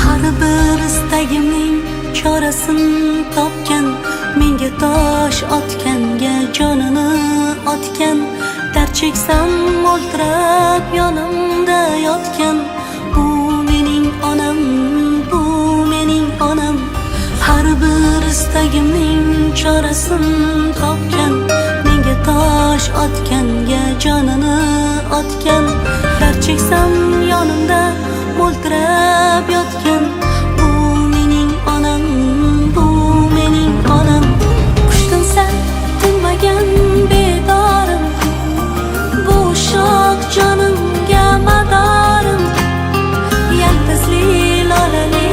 Har bir istagimning chorasini topgan, menga tosh otganga jonini otgan, dard cheksam o'ltirab yonimda yotgan. Bu mening onam, bu mening onam. Har bir istagimning chorasini topgan, menga tosh otganga jonini otgan, dard cheksam yonimda o'ltirab yotgan. Bu mening onam, bu mening onam. Qushtinsa tinmagan bedorim, bu shoh jonimga madorim, yaltizli lolali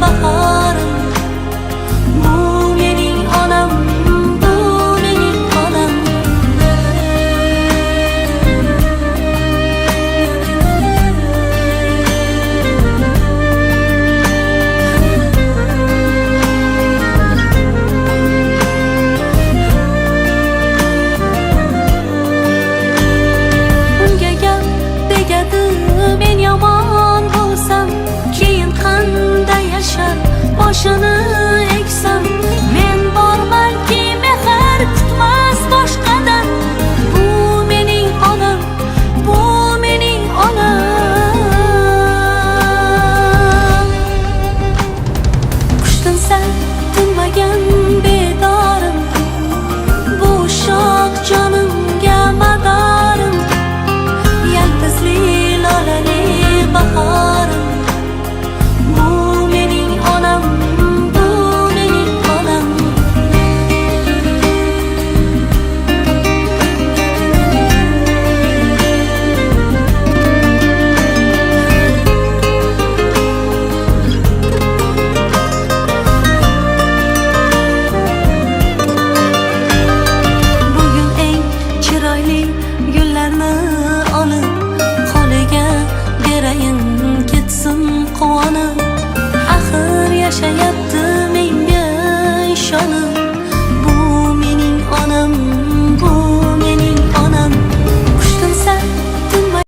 bahorim. Bu mening onam, bu mening onam. Unga gap tegadi, men yomon bo'lsam, keyin qanday yashar boshini eksam. Men bormanki mehr kutmas boshqadan. Bu mening onam, bu mening onam. Qushtinsa tinmagan bedorim, bu shoh jonimga madorim, yaltizli lolali bahorim. Bu mening onam, bu mening onam. Bugun eng chiroyli gullarni olib, holiga berayin ketsin quvonib. Axir yashayapti menga ishonib. Bu mening onam, bu mening onam. Qushtinsa tinmay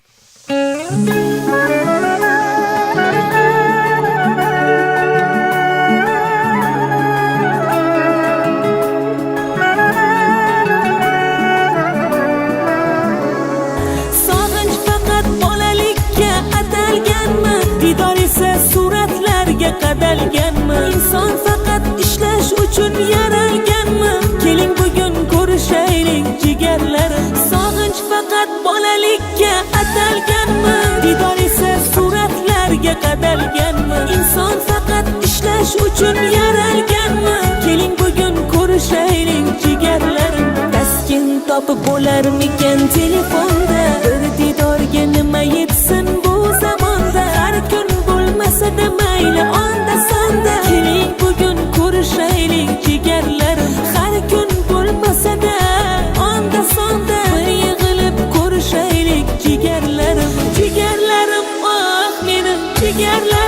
Sog'inch faqat bolalikka atalganmi? Didor esa suratlarga qadalganmi? Inson faqat ishlash uchun yaralganmi? Keling bugun ko'rishaylik jigarlarim. Sog'inch faqat bolalikka atalganmi? Didor esa suratlarga qadalganmi? Inson faqat ishlash uchun yaralganmi? Keling bugun ko'rishaylik jigarlarim. Taskin topib bo'larmikan telefonda? Bir didorga nima yetsin bu zamonda? Har kun bo'lmasa-da mayli onda sonda. Keling bugun ko'rishaylik jigarlarim. Har kun bo'lmasa-da onda sonda. Bir yig'ilib ko'rishaylik jigarlarim. Jigarlarim, oh mening jigarlarim.